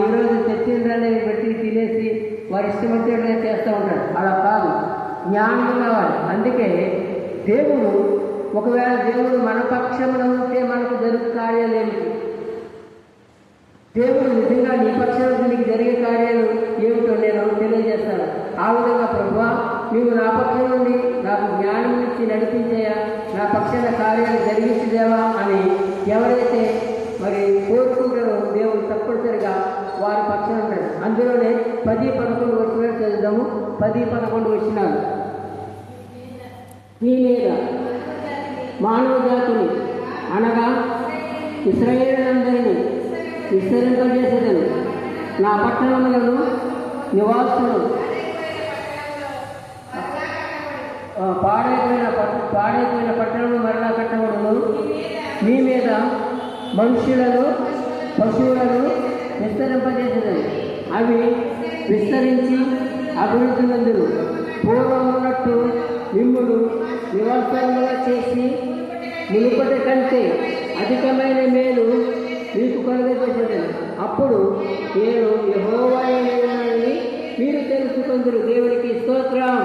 ఈరోజు తెచ్చిండ్రని బట్టి తినేసి వారి ఇష్టం వచ్చినట్టుగా చేస్తూ ఉంటాడు. అలా కాదు, జ్ఞానం కావాలి. అందుకే దేవుడు, ఒకవేళ దేవుడు మన పక్షంలో ఉంటే మనకు జరుగు కార్యాలు ఏమిటి? దేవుడు నిజంగా నీ పక్షంలో నీకు జరిగే కార్యాలు ఏమిటో నేను తెలియజేస్తాను. ఆ విధంగా ప్రభువా, నీవు నా పక్షం నుండి నాకు జ్ఞానం ఇచ్చి నడిపించేయా, నా పక్షాన కార్యాలు జరిగించదేవా అని ఎవరైతే మరి కోరుకుంటారో దేవుడు తప్పనిసరిగా వారి పక్షం ఉంటాడు. అందులోనే 10-11 వచనాలు చదువుదాము. 10-11 వచనాలు. నీ మీద మానవ జాతిని అనగా ఇశ్రాయేలులందరినీ విస్తరింపజేసేదను. నా పట్టణములను నివాసులు పాడైపోయిన పట్టణము మరలా కట్టబడును. మీ మీద మనుషులను పశువులను విస్తరింపజేసేదను. అవి విస్తరించి అభివృద్ధి నందును. పూర్వం ఉన్నట్టు మిమ్మును నివాసముగా చేసి మునుపటి కంటే అధికమైన మేలు మీకు కలుగజేసేదను. అప్పుడు నేను యెహోవాయని మీరు తెలుసుకొందురు. దేవునికి స్తోత్రం.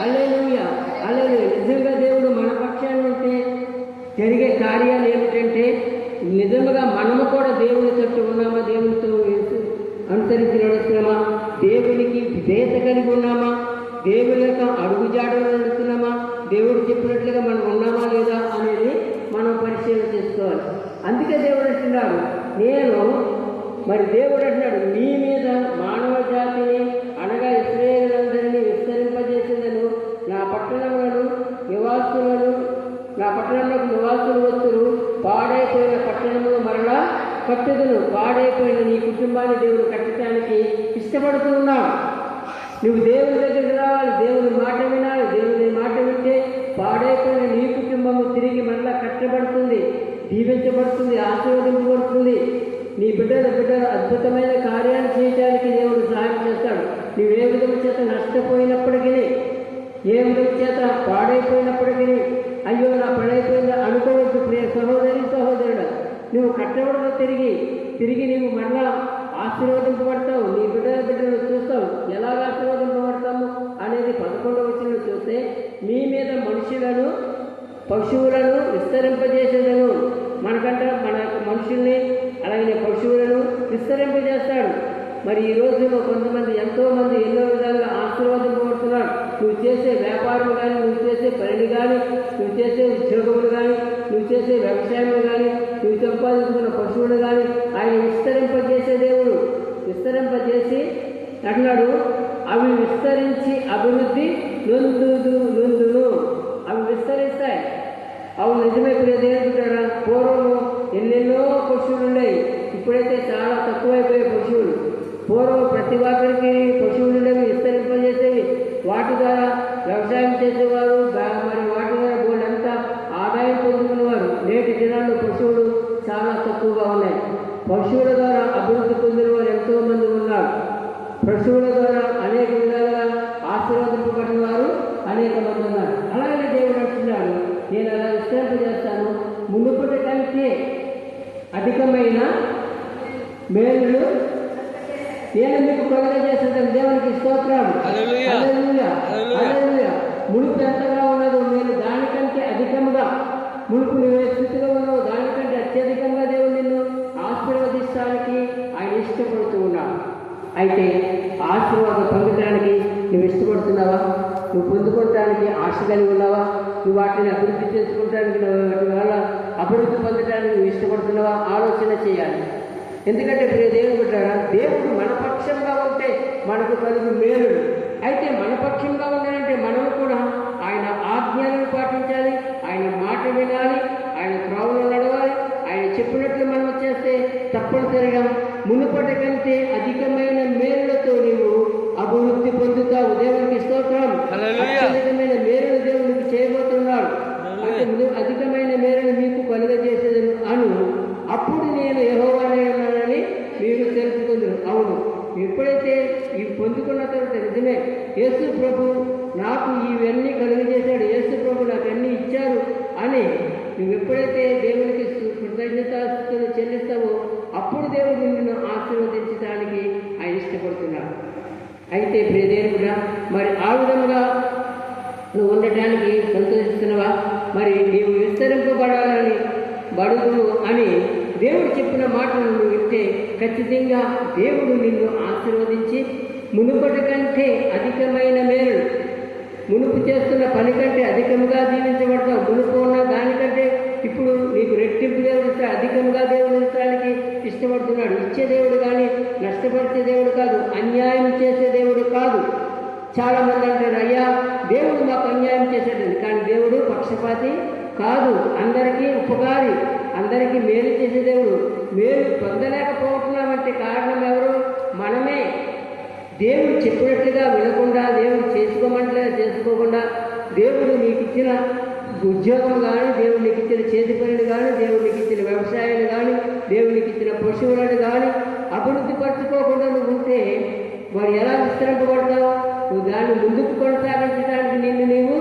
హల్లెలూయా, హల్లెలూయా. నిజంగా దేవుడు మన పక్షాన్ని ఉంటే జరిగే కార్యాలు ఏమిటంటే, నిజంగా మనము కూడా దేవుని తట్టు ఉన్నామా, దేవునితో అనుసరించి నడుస్తున్నామా, దేవునికి విధేయత కలిగి ఉన్నామా, దేవుని యొక్క అడుగుజాడలు నడుస్తున్నామా, దేవుడు చెప్పినట్లుగా మనం ఉన్నామా లేదా అనేది మనం పరిశీలన చేసుకోవాలి. అందుకే దేవుడు అంటున్నాడు, దేవుడు అంటున్నాడు, నీ మీద మానవ జాతిని అనగా ఇశ్రాయేలులందరినీ విస్తరింపజేసేదను. నా పట్టణంలోకి నివాసులు వచ్చురు. పాడైపోయిన పట్టణములు మరలా కట్టుదును. పాడైపోయిన నీ కుటుంబాన్ని దేవుడు కట్టడానికి ఇష్టపడుతూ ఉన్నావు. నువ్వు దేవుని దగ్గరికి రావాలి, దేవుని మాట వినాలి. దేవుని మాట వింటే పాడైపోయిన నీ కుటుంబము తిరిగి మరలా కట్టబడుతుంది, దీవించబడుతుంది, ఆశీర్వదించబడుతుంది. నీ బిడ్డల అద్భుతమైన కార్యాలు చేయడానికి దేవుడు సహాయం చేస్తాడు. నువ్వే విధము చేత నష్టపోయినప్పటికీ, ఏ విధము చేత పాడైపోయినప్పటికీ, అయ్యో నా పడైపోయిందా అనుకోవద్దు ప్రియ సహోదరుడు. నువ్వు కట్టబడలో తిరిగి నీవు మరలా ఆశీర్వదింపబడతావు. నీ బిడ్డలను చూస్తావు. ఎలాగ ఆశీర్వదింపబడతాము అనేది 11వ వచనంలో చూస్తే, మీ మీద మనుషులను పశువులను విస్తరింపజేసేదను. మన మనుషుల్ని అలాగే పశువులను విస్తరింపజేస్తాడు. మరి ఈ రోజుల్లో కొంతమంది ఎంతోమంది ఎన్నో విధాలుగా ఆశీర్వదింపబడుతున్నారు. నువ్వు చేసే వ్యాపారం కానీ, నువ్వు చేసే పని కానీ, నువ్వు చేసే ఉద్యోగములు కానీ, నువ్వు చేసే వ్యవసాయం కానీ, నువ్వు సంపాదించుకున్న పశువులు కానీ ఆయన విస్తరింపజేసే దేవుడు. విస్తరింపజేసి అంటున్నాడు, అవి విస్తరించి అభివృద్ధి నొందును. అవి విస్తరిస్తాయి. అవి నిజమే ప్రియదేవుడా. పూర్వము ఎన్నెన్నో పశువులు ఉన్నాయి, ఇప్పుడైతే చాలా తక్కువైపోయాయి పశువులు. పూర్వం ప్రతి ఒక్కరికి పశువులు ఉండేవి, విస్తరింపజేసేవి. వాటి ద్వారా వ్యవసాయం చేసేవారు, మరి వాటి ద్వారా బోర్డంతా ఆదాయం పొందుకునేవారు. నేటి దినాల్లో పశువులు చాలా తక్కువగా ఉన్నాయి. పశువుల ద్వారా అభివృద్ధి పొందిన వారు ఎంతోమంది ఉన్నారు. పశువుల ద్వారా అనేక విధాలుగా ఆశీర్వదింపబడిన వారు అనేక మంది ఉన్నారు. అలాగే దేవుడు అంటున్నాడు, నేను అలా విస్తరింపజేస్తాను, మునుపటి కంటే అధికమైన మేలు నేను మీకు కలుగజేస్తాను. దేవునికి స్తోత్రం. హల్లెలూయా, హల్లెలూయా. మునుపు ఎంతగా ఉన్నదో నేను దానికంటే అధికంగా, మునుపు నువ్వు ఏ స్థితిలో ఉన్నావు దానికంటే అత్యధికంగా దేవుడు నిన్ను ఆశీర్వదించడానికి ఆయన ఇష్టపడుతూ ఉన్నాడు. అయితే ఆశీర్వాదం పొందడానికి నువ్వు ఇష్టపడుతున్నావా? నువ్వు పొందుకోవడానికి ఆశ కలిగి ఉన్నావా? నువ్వు వాటిని అభివృద్ధి చేసుకుంటానికి, వాటి వల్ల అభివృద్ధి పొందడానికి నువ్వు ఇష్టపడుతున్నావా? ఆలోచన చేయాలి. ఎందుకంటే ప్రియ దేవుని బిడ్డలారా, దేవుడు మన పక్షంగా ఉంటే మనకు కలుగు మేలుడు. అయితే మన పక్షంగా ఉన్నాడంటే మనము కూడా ఆయన ఆజ్ఞలను పాటించాలి, ఆయన మాట వినాలి, ఆయన త్రోవలో నడవాలి. ఆయన చెప్పినట్లు మనం చేస్తే తప్పనిసరిగా మునుపటి కంటే అధికమైన మేలులతో నీవు అభివృద్ధి పొందుతావు. దేవునికి స్తోత్రం. అత్యధికమైన మేలులు దేవునికి చేయబోతున్నాడు. అంటే అధికమైన మేలులు మీకు కలుగజేసేది అను. అప్పుడు నేను యెహోవానని మీరు తెలుసుకుందరు. అవును, ఎప్పుడైతే ఇవి పొందుకున్న తర్వాత నిజమే, యేసు ప్రభు నాకు ఇవన్నీ కలుగజేశాడు, యేసు ప్రభు నాకు అన్నీ ఇచ్చారు అని నువ్వు ఎప్పుడైతే దేవునికి కృతజ్ఞతాస్తుతులు చెల్లిస్తావో అప్పుడు దేవుడు నిన్ను ఆశీర్వదిస్తాడు. అయితే ప్రియదేవుడా, మరి ఆ విధంగా నువ్వు ఉండటానికి సంతోషిస్తున్నావా? మరి నీవు విస్తరింపబడాలని బడుగు అని దేవుడు చెప్పిన మాటలు నువ్వు వింటే ఖచ్చితంగా దేవుడు నిన్ను ఆశీర్వదించి మునుపటి కంటే అధికమైన మేలు, మునుపు చేస్తున్న పని కంటే అధికంగా దీవించబడతావు. మునుపు ఉన్న దానికంటే ఇప్పుడు నీకు రెట్టింపు దేవుడు అధికంగా దేవుడు ఇస్తానికి ఇష్టపడుతున్నాడు. ఇచ్చే దేవుడు కానీ నష్టపరిచే దేవుడు కాదు, అన్యాయం చేసే దేవుడు కాదు. చాలామంది అంటారు, అయ్యా దేవుడు మాకు అన్యాయం చేసేటండి, కానీ దేవుడు పక్షపాతి కాదు, అందరికీ ఉపకారి, అందరికీ మేలు చేసే దేవుడు. మేలు పొందలేకపోతున్నామంటే కారణం ఎవరు? మనమే. దేవుడు చెప్పినట్లుగా వినకుండా, దేవుడు చేసుకోకుండా, దేవుడు నీకు ఇచ్చిన ఉద్యోగం కానీ, దేవుడు నీకు ఇచ్చిన చేతి పనులు కానీ, దేవుడు నీకు ఇచ్చిన వ్యవసాయాలు కానీ, దేవుడు నీకు ఇచ్చిన పశువులను కానీ అభివృద్ధి పరచుకోకుండా నువ్వు ఉంటే మరి ఎలా విస్తరింపబడతావు? నువ్వు దాన్ని ముందుకు కొనసాగించడానికి నిన్ను నీవు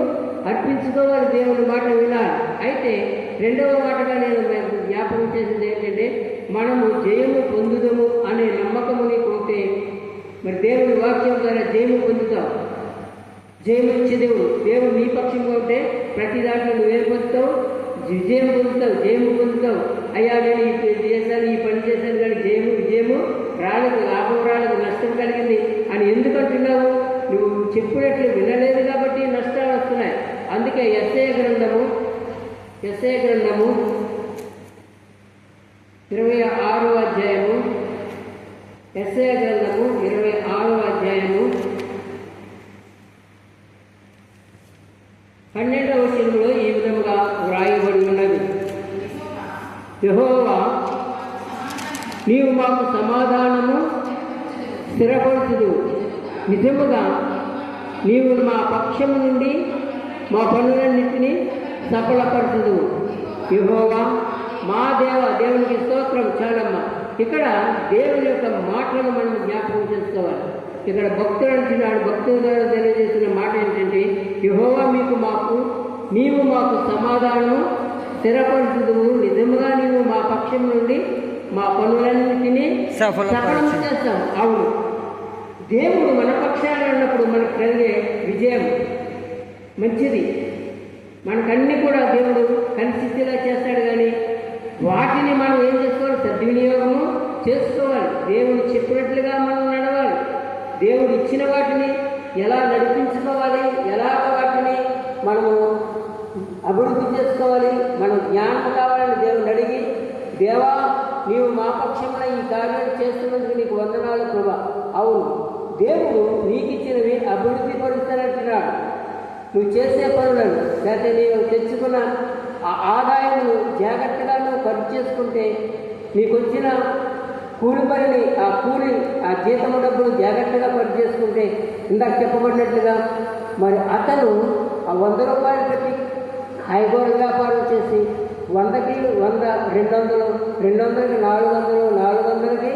అర్పించుకోవాలి, దేవుని మాట వినాలి. అయితే రెండవ మాటగా నేను జ్ఞాపకం చేసింది ఏంటంటే, మనము జయము పొందుదము అనే నమ్మకము నీకు ఉంటే మరి దేవుని వాక్యం ద్వారా జయము పొందుతావు. జయము ఇచ్చే దేవుడు నీ పక్షంగా ఉంటే ప్రతి దాంట్లో నువ్వేం పొందుతావు? విజయం పొందుతావు, జయము పొందుతావు. అయ్యా నేను ఈ చేశాను, ఈ పని చేశాను, కానీ విజయము రాలేదు, లాభం రాలేదు, నష్టం కలిగింది అని ఎందుకు అంటున్నావు? నువ్వు చెప్పినట్లు వినలేదు కాబట్టి నష్టాలు వస్తున్నాయి. అందుకే యెషయా గ్రంథము 26వ అధ్యాయము, యెషయా గ్రంథము 26వ అధ్యాయము 12వ వచనంలో ఈ విధముగా వ్రాయబడి ఉన్నది, యెహోవా నీవు మాకు సమాధానము స్థిరపరచుదు, నిజముగా నీవు మా పక్షము నుండి మా పనులన్నింటినీ సఫలపరచుదు. యెహోవా మా దేవునికి స్తోత్రం. చాలమ్మ, ఇక్కడ దేవుని యొక్క మాటలను మనం జ్ఞాపకం చేసుకోవాలి. ఇక్కడ భక్తుడు అంటున్నాడు, భక్తుల ద్వారా తెలియజేసిన మాట ఏంటంటే, యెహోవా నీవు మాకు సమాధానము స్థిరపరచుదువు, నిజముగా నీవు మా పక్షం నుండి మా పనులన్నింటినీ సఫలం చేస్తావు. అవును, దేవుడు మన పక్షాన ఉన్నప్పుడు మనకు కలిగే విజయం మంచిది. మనకన్నీ కూడా దేవుడు కలిసిలా చేస్తాడు, కానీ వాటిని మనం ఏం చేసుకోవాలి? సద్వినియోగము చేసుకోవాలి. దేవుడు చెప్పినట్లుగా మనం నడవాలి. దేవుడు ఇచ్చిన వాటిని ఎలా నడిపించుకోవాలి, ఎలాగ వాటిని మనము అభివృద్ధి చేసుకోవాలి. మనం జ్ఞానం కావాలని దేవుని అడిగి, దేవా నీవు మా పక్షమున ఈ కార్యాలు చేస్తున్నందుకు నీకు వందనాలు ప్రభా. అవును, దేవుడు నీకు ఇచ్చినవి అభివృద్ధి పరుస్తానంటున్నాడు. నువ్వు చేసే పనులను, లేకపోతే నీవు తెచ్చుకున్న ఆ ఆదాయము జాగ్రత్తగా నువ్వు ఖర్చు చేసుకుంటే, నీకు వచ్చిన కూలి పనిని, ఆ జీతము డబ్బులు జాగ్రత్తగా ఖర్చు చేసుకుంటే, ఇందాక చెప్పబడినట్లుగా మరి అతను ఆ 100 రూపాయలు పెట్టి కాయగూర వ్యాపారం చేసి 100కి 100, 200, 200కి 400, 400కి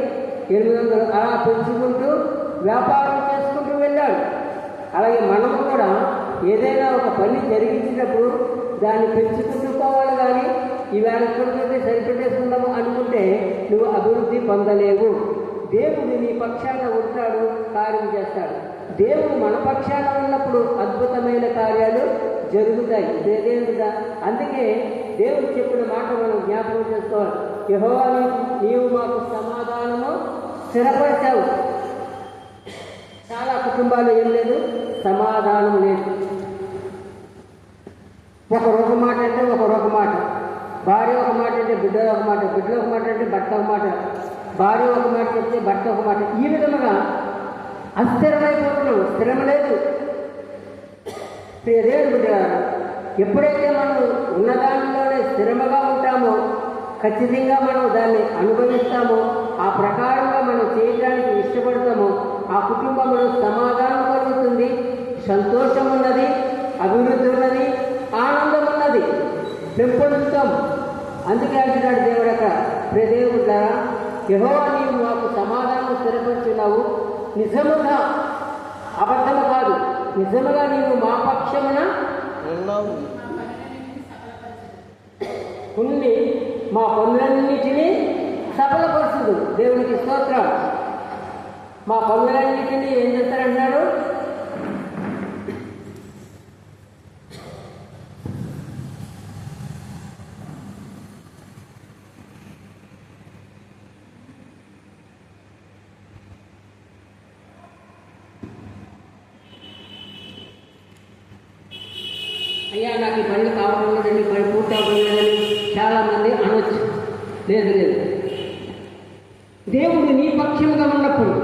800 అలా పెంచుకుంటూ వ్యాపారం చేసుకుంటూ వెళ్ళాడు. అలాగే మనం కూడా ఏదైనా ఒక పని జరిగించినప్పుడు దాన్ని పెంచుకుంటూ పోవాలి, కానీ ఈవేళ ఇక్కడికి సరిపెట్టేసుకుందాము అనుకుంటే నువ్వు అభివృద్ధి పొందలేవు. దేవుడు నీ పక్షాన ఉంటాడు, కార్యం చేస్తాడు. దేవుడు మన పక్షాన ఉన్నప్పుడు అద్భుతమైన కార్యాలు జరుగుతాయి. దేవుడుగా అందుకే దేవుడు చెప్పిన మాట మనం జ్ఞాపకం చేసుకోవాలి. యెహోవా నీవు మాకు సమాధానము స్థిరపరిచావు. చాలా కుటుంబాలు ఏం లేదు, సమాధానం లేదు. ఒకరొక మాట అంటే ఒకరొక మాట, భార్య ఒక మాట అంటే బిడ్డలు ఒక మాట, బిడ్డలు ఒక మాట అంటే భర్త ఒక మాట, భార్య ఒక మాట చెప్తే భర్త ఒక మాట. ఈ విధముగా అస్థిరమైపోతున్నాం, స్థిరం లేదు. దేవుడు బిడ్డ, ఎప్పుడైతే మనం ఉన్నదానిలోనే స్థిరముగా ఉంటామో ఖచ్చితంగా మనం దాన్ని అనుభవిస్తామో, ఆ ప్రకారంగా మనం చేయడానికి ఇష్టపడతామో ఆ కుటుంబంలో సమాధానం కలుగుతుంది, సంతోషం ఉన్నది, అభివృద్ధి ఉన్నది, ఆనందం ఉన్నది, పెంపొందుతాం. అందుకే అంటున్నాడు దేవుడు అక్కడ, దేవుడా యెహోవా నీవు మాకు సమాధానం స్థిరపరుచున్నావు, నిజముగా అబద్ధము కాదు, నిజముగా నీవు మా పక్షమున ఉండి మా పనులన్నిటినీ సఫలపరుచుదు. దేవునికి స్తోత్రం. మా పనులన్నిటినీ ఏం చేస్తారంటే అయ్యా నాకు ఈ పనులు కావడం లేదండి, పని పూర్తి అవ్వడం లేదని చాలామంది అనొచ్చు. లేదు లేదు, దేవుడు నీ పక్షంగా ఉన్నప్పుడు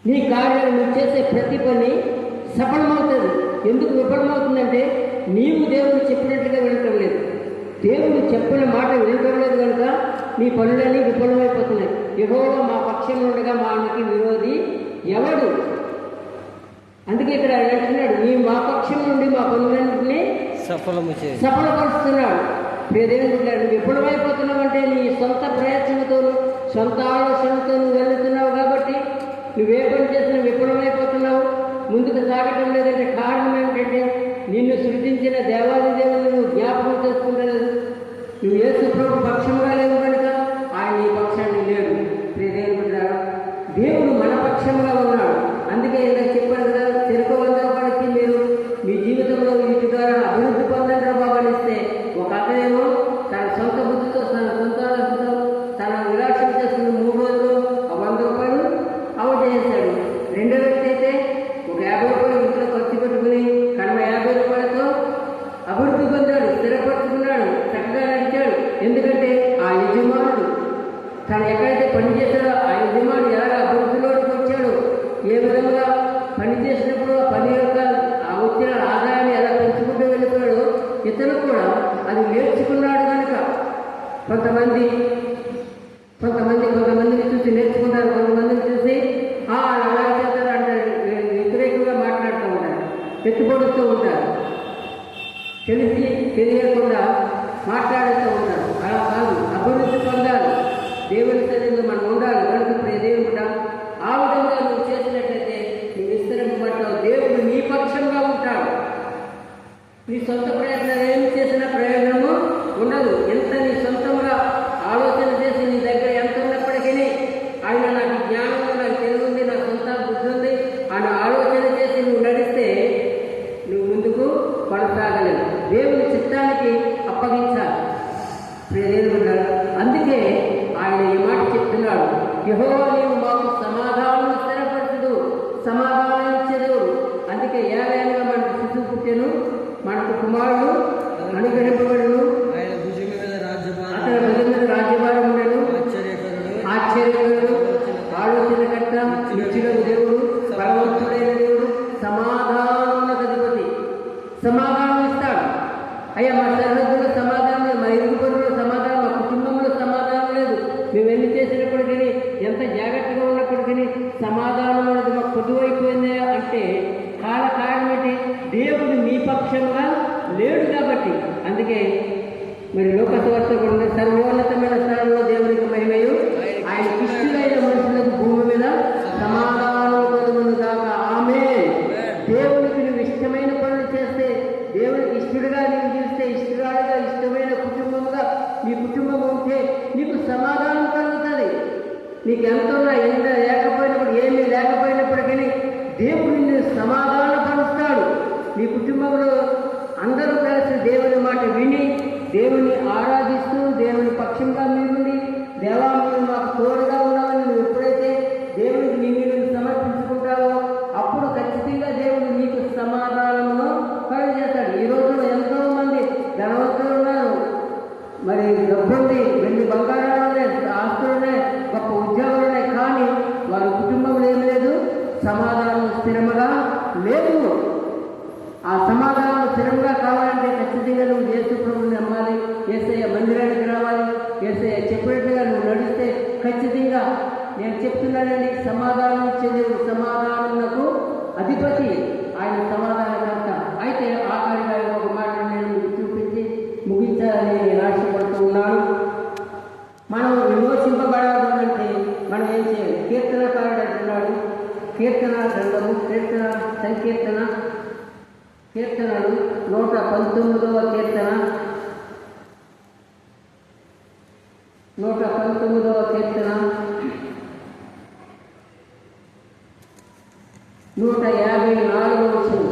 నీ కార్యాలు నువ్వు చేసే ప్రతి పని సఫలమవుతుంది. ఎందుకు విఫలమవుతుందంటే నీవు దేవుడు చెప్పినట్టుగా వినటం లేదు, దేవుడు చెప్పిన మాట వినటం లేదు కనుక నీ పనులన్నీ విఫలమైపోతున్నాయి. యెహోవా మా పక్షంలో ఉండగా మాకి విరోధి ఎవడు? అందుకే ఇక్కడ అంటున్నాడు, నీ మా పక్షం నుండి మా పనులన్నింటినీ సఫలపరుస్తున్నాడు. దేవుడు విఫలమైపోతున్నావు అంటే నీ సొంత ప్రయత్నంతోనూ సొంత ఆలోచనతో నువ్వు వెళ్తున్నావు కాబట్టి నువ్వే పని చేసినా విఫలమైపోతున్నావు, ముందుకు సాగటం లేదంటే కారణం ఏంటంటే నిన్ను సృష్టించిన దేవాది దేవుని నువ్వు జ్ఞాపకం చేసుకుంటలేదు. నువ్వు యేసు ప్రభు పక్షంగా లేవు కనుక ఆయన నీ పక్షాన్ని లేడు. దేవుడు మన పక్షంగా ఉన్నాడు. అందుకే ఇలా చెప్పారు కదా, తిరగవలసి మీరు మీ జీవితంలో వీటి ద్వారా అభివృద్ధి పొందండి బాబనిస్తే ఒక అతనేమో తన సొంత బుద్ధితో తన సొంత ఆలోచనతో తన విలాసం చేసుకుని 3 రోజులు 100 రూపాయలు అవజేశాడు. రెండో వ్యక్తి అయితే ఒక 50 రూపాయలు ఇంట్లో ఖర్చు పెట్టుకుని కడమ 50 రూపాయలతో అభివృద్ధి పొందాడు, స్థిరపరుచుకున్నాడు, చక్కగా నడిచాడు. ఎందుకంటే ఆ యజమానుడు తను ఎక్కడైతే పని చేశాడో ఆ యజమానుడు ఎలా అభివృద్ధిలోకి వచ్చాడు, ఏ విధంగా పని చేసినప్పుడు ఆ పని యొక్క ఆ వచ్చిన ఆదాయాన్ని ఎలా పెంచుకుంటూ వెళ్ళిపోయాడో ఇతను కూడా అది నేర్చుకున్నాడు కనుక కొంతమందిని చూసి నేర్చుకుంటారు, కొంతమందిని చూసి అలా చేస్తారు అంటారు, వ్యతిరేకంగా మాట్లాడుతూ ఉంటారు, ఎత్తుపడుతూ ఉంటారు, తెలియకుండా మాట్లాడుతూ ఉంటారు. అలా కాదు, అభివృద్ధి పొందాలి, దేవుని సన్నిధిలో మనం ఉండాలి. కనుక దేవుడు ఆ విధంగా నువ్వు చేసినట్లయితే నువ్వు విస్తరింపబడతావు. దేవుడు నీ పక్షంగా ఉంటాడు. నీ సొంత ప్రయత్నం ఏమి చేసినా ప్రయోజనము ఉండదు. ఎంత నీ సొంతంగా ఆలోచన చేసి నీ దగ్గర ఎంత ఉన్నప్పటికీ ఆయన నాకు జ్ఞానం ఉంది, నాకు తెలివి ఉంది, నా సొంత బుద్ధి ఉంది అని ఆలోచన చేసి నువ్వు నడిస్తే నువ్వు ముందుకు కొనసాగలేవు. దేవుని చిత్తానికి అప్పగించాలి. అందుకే ఆయన ఈ మాట చెప్తున్నాడు, యెహోవా నీవు మాకు సమాధానం స్థిరపరచుదు, సమాధానం ఇచ్చేదేవుడు. అందుకే ఏలైనగా మనకు శిశువు పుట్టెను, మనకు కుమారుడు అనుగ్రహింపబడును, అతని భుజం మీద రాజ్యభారం ఉండను, ఆశ్చర్యకరుడు, ఆలోచనకర్త, నిత్యుడగు దేవుడు, బలవంతుడైన దేవుడు, సమాధానమునకు అధిపతి. సమాధానం ఇస్తాడు. అయ్యా మా సరిహద్దులో సమాధానం లేదు, మా ఇరుగు పొరుగులో సమాధానం, మా కుటుంబంలో సమాధానం లేదు, మేము ఎన్ని చేసినప్పటికీ ఎంత జాగ్రత్తగా ఉన్నప్పటికీ సమాధానం అనేది మాకు పొద్దువైపోయిందే అంటే కారణం ఏంటి? దేవుడు మీ పక్షంగా లేడు కాబట్టి. అందుకే మరి లోకసువార్త కూడా సర్వోన్నతమైన స్థానంలో దేవునికి మహిమయు ఆయన ఇష్టమైన మనుషులకు భూమి మీద సమాధానం కలుగును గాక. ఆమేన్. దేవునికి నువ్వు ఇష్టమైన పనులు చేస్తే, దేవునికి ఇష్టడుగా నీవు చేస్తే, ఇష్టరాలుగా ఇష్టమైన కుటుంబంగా నీ కుటుంబం ఉంటే నీకు సమాధానం కలుగుతుంది. నీకు ఎంత ఉన్నా ఎంత లేకపోయినప్పుడు ఏమీ లేకపోయినప్పటికీ దేవుడు నిన్ను సమాధానపరుస్తాడు. నీ కుటుంబంలో అందరూ కలిసి దేవుని మాట విని దేవుని ఆరాధిస్తూ దేవుని పక్షంగా మీరుండి, దేవా మీరు మాకు తోడుగా ఉన్నామని నువ్వు ఎప్పుడైతే దేవునికి నీ మీద సమర్పించుకుంటావో అప్పుడు ఖచ్చితంగా దేవుడు నీకు సమాధానమును కలుగజేస్తాడు. ఈ రోజుల్లో ఎంతో మంది ధనవంతులు ఉన్నారు, మరి డబ్బుంది, వెండి బంగారాలు ఉన్నాయి, ఆస్తులు ఉన్నాయి, గొప్ప ఉద్యోగాలు ఉన్నాయి, కానీ వారి కుటుంబంలో ఏం లేదు, సమాధానం స్థిరంగా లేదు. ఆ సమాధానం స్థిరంగా కావాలంటే ఖచ్చితంగా నువ్వు యేసు ప్రభువుని నమ్మాలి, యేసయ్య మందిరానికి రావాలి, యేసయ్య చెప్పినట్టుగా నువ్వు నడిస్తే ఖచ్చితంగా నేను చెప్తున్నానండి, సమాధానం ఇచ్చేది సమాధానమునకు అధిపతి, ఆయన సమాధానకర్త. అయితే ఆఖరిగా ఒక మాట నేను చూపించి ముగించాలని నేను ఆశపడుతూ ఉన్నాను. మనం విమోచింపబడాలంటే మనం ఏం చేయాలి? కీర్తనకారుడు అంటున్నాడు, కీర్తన గ్రంథము, కీర్తనలు 119వ కీర్తన, 119వ కీర్తన 154వ వచనం,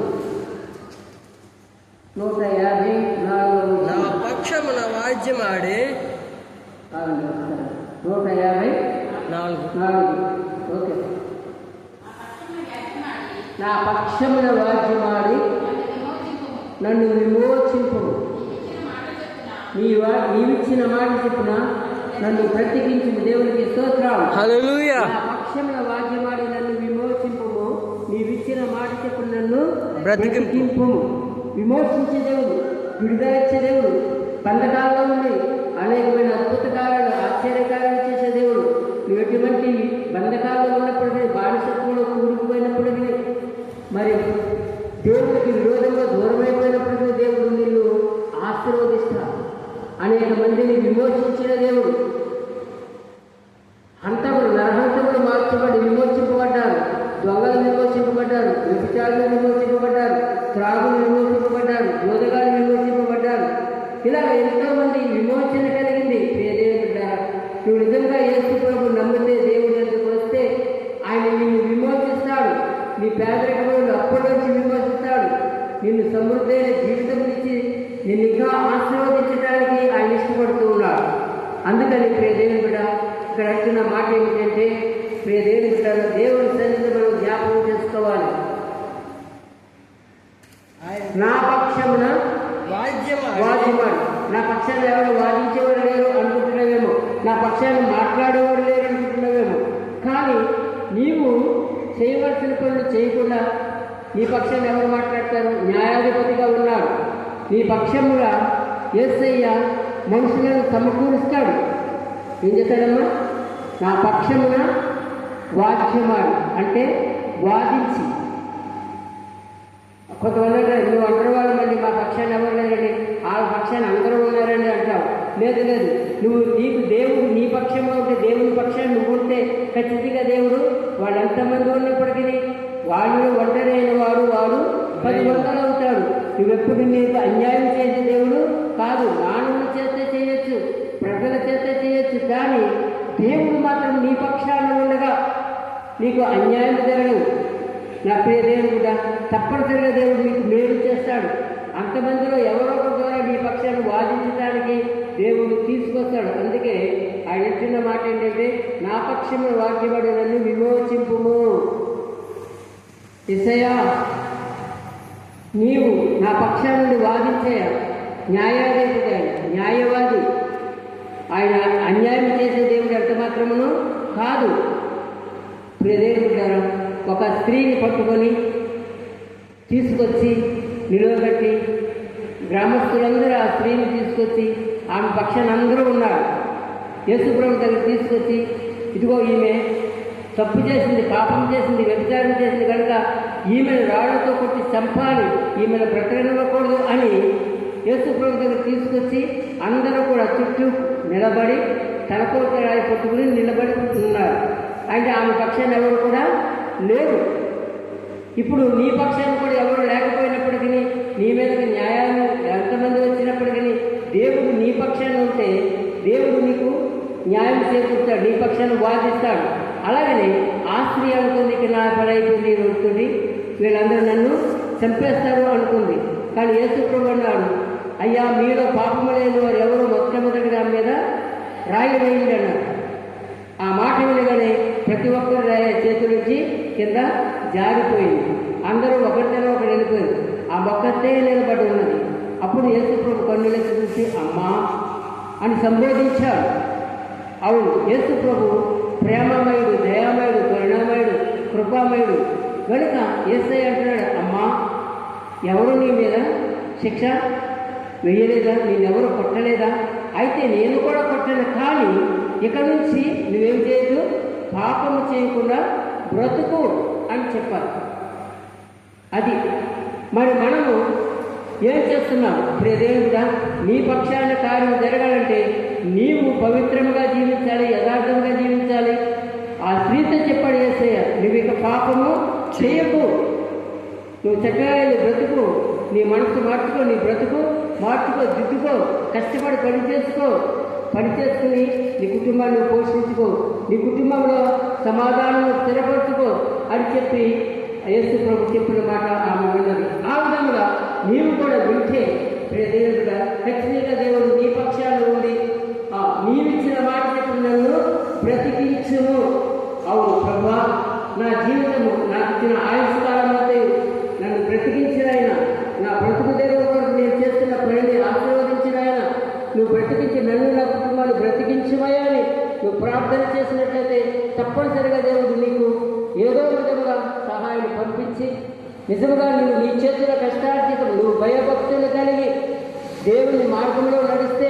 154వ వచనం. నా పక్షమున వాద్యమాడి 154. ఓకే. నా పక్షమున వాద్యమాడి నన్ను విమోచింపు. నీవిచ్చిన మాట చెప్పున నన్ను బ్రతికించు. దేవునికి స్తోత్రం. హల్లెలూయా. నా పక్షమున వాద్యమాడి నన్ను విమోచింపుము. నీవిచ్చిన మాట చెప్పున నన్ను బ్రతికింపు. విమోచించే దేవుడు, విడుదల ఇచ్చే దేవుడు, బంధకాలలో ఉండి అనేకమైన అద్భుత కార్యాలు, ఆశ్చర్యకార్యాలు చేసే దేవుడు. నువ్వు ఎటువంటి బంధకాలలో ఉన్నప్పటికీ, బానిసత్వంలో కూరుకుపోయినప్పటికీ, మరి దేవుడికి విరోధంగా దూరమైపోయినప్పటికీ దేవుడు నిన్ను ఆశీర్వదిస్తాడు. అనేక మందిని విమోచించిన దేవుడు. హంతకులు, నరహంతకులు మార్చబడి విమోచింపబడ్డారు. దొంగలు విమోచింపబడ్డారు. వ్యభిచారులు విమోచింపబడ్డారు. త్రాగులు విమోచింపబడ్డారు. జోదగాలు విమోచింపబడ్డారు. ఇలా ఎంతో మంది విమోచన కలిగింది. నువ్వు నిజంగా యేసు ప్రభు నమ్మితే, దేవుడి దగ్గరకు వస్తే ఆయన నిన్ను విమోచిస్తాడు. నీ పేదరికములను అప్పటి నుంచి విమోచిస్తాడు. నిన్ను సమృద్ధైన జీవితం ఇచ్చి నిన్ను ఇంకా ఆశీర్వదించడానికి ఆయన ఇష్టపడుతూ ఉన్నాడు. అందుకని దేవుని బిడ్డ ఇక్కడ అంటున్న మాట ఏమిటంటే, దేవుని బిడ్డ దేవుని సన్నిధిని మనం జ్ఞాపకం చేసుకోవాలి. నా పక్షమున వాద్యమాడు. నా పక్షాన్ని ఎవరు వాదించేవారు లేరు అనుకుంటున్నావేమో, నా పక్షాన్ని మాట్లాడేవారు లేరు అనుకుంటున్నావేమో. కానీ నీవు చేయవలసిన పనులు చేయకుండా నీ పక్షాన్ని ఎవరు మాట్లాడతారు? న్యాయాధిపతిగా ఉన్నాడు. నీ పక్షముగా యేసయ్య మనుషులను సమకూరుస్తాడు. ఏం చేస్తాడమ్మా? నా పక్షమున వాద్యమాడు అంటే వాదించి. కొంతమంది నువ్వు అందరూ వాళ్ళు మళ్ళీ మా పక్షాన్ని ఎవరు లేరండి, వాళ్ళ పక్షాన్ని అందరూ ఉన్నారండి అంటావు. లేదు లేదు, నీకు దేవుడు నీ పక్షంలో ఉంటే, దేవుని పక్షాన్ని నువ్వు ఉంటే ఖచ్చితంగా దేవుడు వాళ్ళు ఎంతమంది ఉన్నప్పటికీ వాళ్ళు ఒంటరి అయిన వాడు 10 వందలు అవుతాడు. నువ్వెప్పుడు నీకు అన్యాయం చేసే దేవుడు కాదు. మానవుల చేత చేయొచ్చు, ప్రజల చేత చేయొచ్చు, కానీ దేవుడు మాత్రం నీ పక్షాన్ని ఉండగా నీకు అన్యాయం జరగదు. నా ప్రియ దేవుడు కూడా తప్పనిసరిగా దేవుడు నీకు మేలు చేస్తాడు. అంతమందిలో ఎవరో ఒక ద్వారా నీ పక్షాన్ని వాదించడానికి దేవుడు తీసుకొస్తాడు. అందుకే ఆయన ఇచ్చిన మాట ఏంటంటే, నా పక్షమున వాద్యమాడి నన్ను విమోచింపుము. యేసయ్యా, నీవు నా పక్షాల నుండి వాదించే న్యాయాధిపతి, న్యాయవాది. ఆయన అన్యాయం చేసే దేవుడు ఎంత మాత్రమును కాదు. ప్రియదేవుడు గారు ఒక స్త్రీని పట్టుకొని తీసుకొచ్చి నిలవబెట్టి, గ్రామస్తులందరూ ఆ స్త్రీని తీసుకొచ్చి ఆమె పక్షాన అందరూ ఉన్నారు. యేసుప్రభు దగ్గర తీసుకొచ్చి, ఇదిగో ఈమె తప్పు చేసింది, పాపం చేసింది, వ్యభిచారం చేసింది కనుక ఈమెను రాళ్లతో కొట్టి చంపాలి, ఈమెను బ్రతకనివ్వకూడదు అని యేసుప్రభు దగ్గర తీసుకొచ్చి అందరూ కూడా చుట్టూ నిలబడి తలకొక రాయి పట్టుకుని నిలబడి ఉన్నారు. అంటే ఆమె పక్షాన్ని ఎవరు కూడా లేరు. ఇప్పుడు నీ పక్షాన్ని కూడా ఎవరు లేకపోయినప్పటికీ, నీ మీదకి న్యాయాలు ఎంతమంది వచ్చినప్పటికీ దేవుడు నీ పక్షాన్ని ఉంటే దేవుడు నీకు న్యాయం చేకూరుతాడు, నీ పక్షాన్ని వాదిస్తాడు. అలాగనే ఆ స్త్రీ అనుకుంది, నా పని అయిపోయింది అనుకుంది, వీళ్ళందరూ నన్ను చంపేస్తారు అనుకుంది. కానీ యేసుప్రభు అన్నాడు, అయ్యా మీలో పాపము లేని వారు ఎవరు మొట్టమొదటిగా మీద రాయి వేయండి అన్నారు. ఆ మాట వినగానే ప్రతి ఒక్కరు చేతుల నుంచి కింద జారిపోయింది. అందరూ ఒకరితో ఒకరు వెళ్ళిపోయింది. ఆ మొక్కతే నిలబడి ఉన్నది. అప్పుడు యేసుప్రభు కన్నులెత్తి చూసి అమ్మా అని సంబోధించాడు. అవును, యేసుప్రభు ప్రేమమయుడు, దయామయుడు, కరుణామయుడు, కృపామయుడు కనుక యేసయ్య అంటున్నాడు, అమ్మా ఎవరు నీ మీద శిక్ష వేయలేదా? నేనెవరు కొట్టలేదా? అయితే నేను కూడా కొట్టను, కానీ ఇక నుంచి నువ్వేం చేయదు, పాపము చేయకుండా బ్రతుకు అని చెప్పాలి. అది మరి మనము ఏం చేస్తున్నాం? ప్రియదేవుడా, నీ పక్షాన కార్యం జరగాలంటే నీవు పవిత్రంగా జీవించాలి, యథార్థంగా జీవించాలి. ఆ స్త్రీతో చెప్పాడు యేసయ్య, నువ్వు ఇక పాపము చేయకు, నువ్వు చక్కగా బ్రతుకు, నీ మనసు మార్చుకో, నీ బ్రతుకు మార్చుకో, దిద్దుకో, కష్టపడి పని చేసుకుని నీ కుటుంబాన్ని పోషించుకో, నీ కుటుంబంలో సమాధానం స్థిరపరచుకో అని చెప్పి యేసు ప్రభు చెప్పిన మాట ఆమె విన్నది. ఆ విధంగా నీవు కూడా వింటే దేవుడుగా ఖచ్చితంగా దేవుడు నీ పక్షాలు ఉండి నీవిచ్చిన మాట చెప్పిన నన్ను బ్రతికించును. అవును ప్రభువా, నా జీవితము నాకు ఇచ్చిన ఆయుష్కాలం నన్ను బ్రతికించిన ఆయన నా బ్రతుకు తెరువు నువ్వు బ్రతికించి నన్ను నా కుటుంబాన్ని బ్రతికించుమయ్యా అని నువ్వు ప్రార్థన చేసినట్లయితే తప్పనిసరిగా దేవుడు నీకు ఏదో విధముగా సహాయం పంపించి నిజముగా నువ్వు నీ చేతుల కష్టార్జితం నువ్వు భయభక్తులు కలిగి దేవుని మార్గంలో నడిస్తే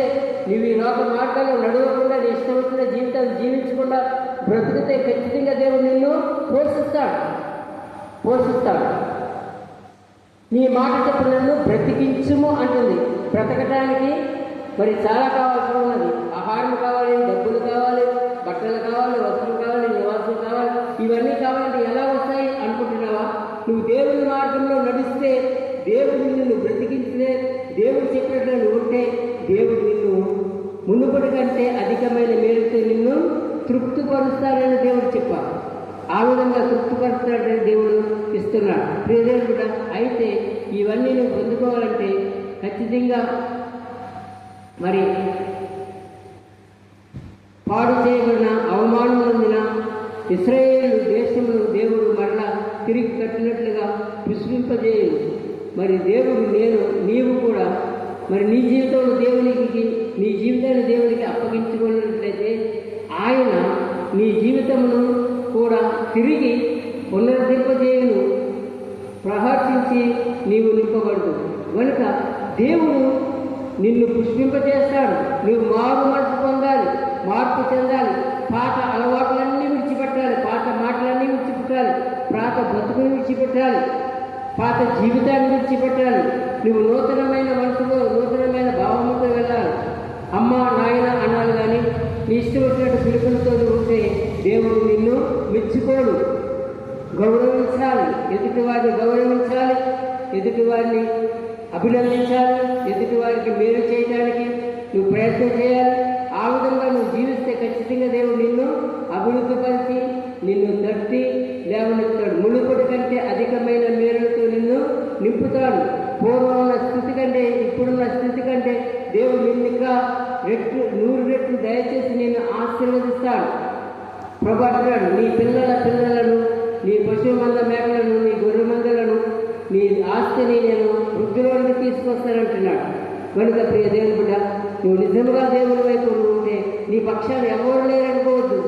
నువ్వు ఈ లోక మార్గాల్లో నడవకుండా నీ ఇష్టం వచ్చిన జీవితాలు జీవించకుండా బ్రతికితే ఖచ్చితంగా దేవుడు నిన్ను పోషిస్తాడు. నీ మాట చెప్పిన నన్ను బ్రతికించుము అంటుంది. బ్రతకటానికి మరి చాలా కావాల్సి ఉన్నది. ఆహారం కావాలి, డబ్బులు కావాలి, బట్టలు కావాలి, వస్త్రం కావాలి, నివాసం కావాలి. ఇవన్నీ కావాలంటే ఎలా వస్తాయి అనుకుంటున్నావా? నువ్వు దేవుని మార్గంలో నడిస్తే, దేవుడు నిన్ను బ్రతికించలే, దేవుడు చెప్పినట్లు నువ్వు ఉంటే దేవుడు నిన్ను మునుపటి కంటే అధికమైన మేలుతో నిన్ను తృప్తిపరుస్తాడని దేవుడు చెప్పారు. ఆ విధంగా తృప్తిపరుస్తాడని దేవుడు ఇస్తున్నాడు. ప్రియదేవుడు కూడా అయితే ఇవన్నీ నువ్వు పొందుకోవాలంటే ఖచ్చితంగా మరి పాడు చేయబడిన అవమానం పొందిన ఇశ్రాయేలు దేశంలో దేవుడు మరలా తిరిగి కట్టినట్లుగా విశ్వింపజేయు. మరి దేవుడు నీవు కూడా మరి నీ జీవితంలో దేవునికి నీ జీవితాన్ని దేవునికి అప్పగించుకున్నట్లయితే ఆయన నీ జీవితమును కూడా తిరిగి పునరుద్ధరింపజేయును, ప్రహర్షించి నీవు నింపబడదు. కనుక దేవుడు నిన్ను పుష్పింపజేస్తాడు. నీవు మారు మనసు పొందాలి, మార్పు చెందాలి, పాత అలవాట్లన్నీ విడిచిపెట్టాలి, పాత మాటలన్నీ విడిచిపెట్టాలి, పాత బ్రతుకుని విడిచిపెట్టాలి, పాత జీవితాన్ని విడిచిపెట్టాలి. నువ్వు నూతనమైన మనసులో నూతనమైన భావముతో వెళ్ళాలి. అమ్మ నాయన అనాలి కానీ నీ ఇష్టం వచ్చినట్టు పిలుపులతో ఉంటే దేవుడు నిన్ను మెచ్చుకోడు. గౌరవించాలి, ఎదుటివారిని గౌరవించాలి, ఎదుటివారిని అభినందించాలి, ఎదుటివారికి మేలు చేయడానికి నువ్వు ప్రయత్నం చేయాలి. ఆ విధంగా నువ్వు జీవిస్తే ఖచ్చితంగా దేవుడు నిన్ను అభివృద్ధిపరిచి నిన్ను తట్టి లేవనెత్తాడు. మునుపటి కంటే అధికమైన మేలుతో నిన్ను నింపుతాడు. పూర్వం ఉన్న స్థితి కంటే ఇప్పుడున్న స్థితి కంటే దేవుడు నిన్ను ఇంకా 100 రెట్లు దయచేసి నిన్ను ఆశీర్వదిస్తాడు. ప్రభు అంటున్నాడు, నీ పిల్లలను, నీ పశువు మంద మేకలను, నీ గొర్రె మందలను, నీ ఆస్తిని నేను వృద్ధిలోనికి తీసుకొస్తానంటున్నాడు. కనుక ప్రియ దేవుని బిడ్డ, నువ్వు నిజంగా దేవుని వైపు ఉంటే నీ పక్షాన్ని ఎవరు లేరనుకోవద్దు.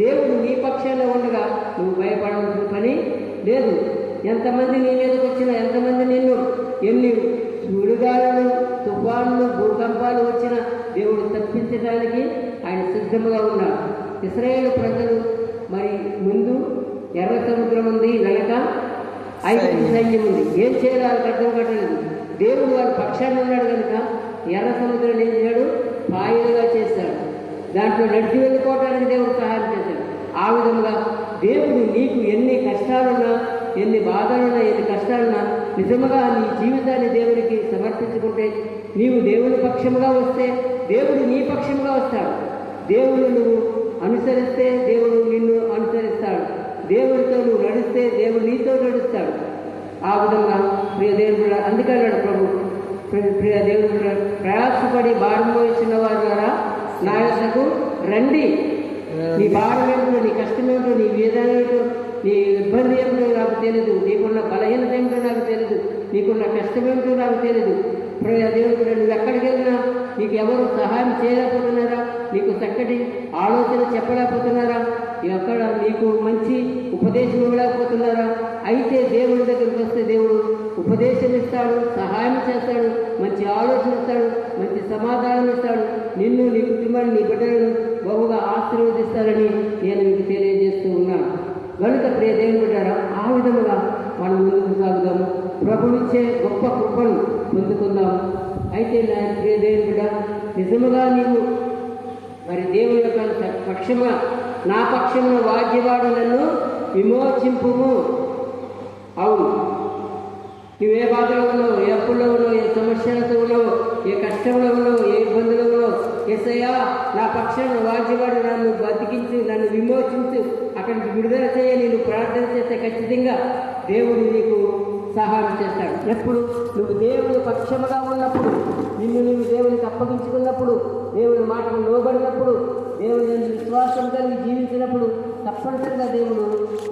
దేవుడు నీ పక్షాన్ని ఉండగా నువ్వు భయపడవలసిన పని లేదు. ఎంతమంది నీ మీదకి వచ్చినా, ఎంతమంది నిన్ను ఎన్ని సుడిగాలను, తుఫాన్లు, భూకంపాలు వచ్చినా దేవుడు తప్పించడానికి ఆయన సిద్ధంగా ఉన్నాడు. ఇశ్రాయేలు ప్రజలు మరి ముందు ఎర్ర సముద్రం ఉంది, వెనక ఐగుప్తు సైన్యం ఉంది. ఏం చేయాలో వాళ్ళకి అర్థం కావట్లేదు. దేవుడు వారి పక్షాన్ని ఉన్నాడు కనుక ఎర్ర సముద్రం ఏం చేశాడు? పాయలుగా చేశాడు. దాంట్లో నడిచి వెళ్ళిపోవటానికి దేవుడు సహాయం చేశాడు. ఆ విధంగా దేవుడు నీకు ఎన్ని కష్టాలున్నా, ఎన్ని బాధలున్నా, ఎన్ని కష్టాలున్నా నిజముగా నీ జీవితాన్ని దేవుడికి సమర్పించుకుంటే, నీవు దేవుని పక్షముగా వస్తే దేవుడు నీ పక్షముగా వస్తాడు. దేవుడు నువ్వు అనుసరిస్తే దేవుడు నిన్ను అనుసరిస్తాడు. దేవుడితో నువ్వు నడిస్తే దేవుడు నీతో నడుస్తాడు. ఆ విధంగా ప్రియ దేవుడు అందుకన్నాడు ప్రభు, ప్రియ దేవుడు ప్రయాసపడి భారం మోసిన వారి ద్వారా నా యొద్దకు రండి. నీ భారం ఏమిటో, నీ కష్టం ఏమిటో, నీ వేదన ఏమిటో, నీ ఇబ్బంది ఏమిటో నాకు తెలియదు, నీకున్న బలహీనత ఏమిటో నాకు తెలియదు, నీకున్న కష్టం ఏమిటో నాకు తెలియదు. ప్రియ దేవుడు నువ్వు ఎక్కడికి వెళ్ళినా నీకు ఎవరు సహాయం చేయలేకపోతున్నారా? నీకు చక్కటి ఆలోచన చెప్పలేకపోతున్నారా? ఎక్కడ నీకు మంచి ఉపదేశం ఇవ్వలేకపోతున్నారా? అయితే దేవుడి దగ్గరికి వస్తే దేవుడు ఉపదేశం ఇస్తాడు, సహాయం చేస్తాడు, మంచి ఆలోచన ఇస్తాడు, మంచి సమాధానం ఇస్తాడు. నిన్ను, నీ కుటుంబాన్ని, నీ బిడ్డలను బహుగా ఆశీర్వదిస్తారని నేను మీకు తెలియజేస్తూ ఉన్నాను. కనుక ప్రియ దేవుని బిడ్డారా, ఆ విధముగా మనం ముందుకు సాగుదాము. ప్రభునిచ్చే గొప్ప కృపను పొందుకుందాము. అయితే నా ప్రియ దేవుని బిడ్డ, నిజముగా నీవు మరి దేవుని యొక్క పక్షముగా నా పక్షమున వాద్యవాడు నన్ను విమోచింపుము. అవును, నువ్వే బాధలో ఉన్నావు, ఏ అప్పుల్లో ఉన్నావు, ఏ సమస్యలతో ఉన్నావు, ఏ కష్టంలో ఉన్నావు, ఏ ఇబ్బందులో ఉన్నావు, యేసయ్యా నా పక్షాన వాద్యవాడు నన్ను బతికించు, నన్ను విమోచించు, అక్కడి నుంచి విడుదల చేయ నేను ప్రార్థన చేస్తే ఖచ్చితంగా దేవుడు నీకు సహాయం చేస్తాడు. ఎప్పుడు నువ్వు దేవుని పక్షముగా ఉన్నప్పుడు, నిన్ను నువ్వు దేవునికి అప్పగించుకున్నప్పుడు, దేవుని మాటకు లోబడినప్పుడు, దేవుని విశ్వాసం కలిగి జీవించినప్పుడు తప్పనిసరిగా దేవుడు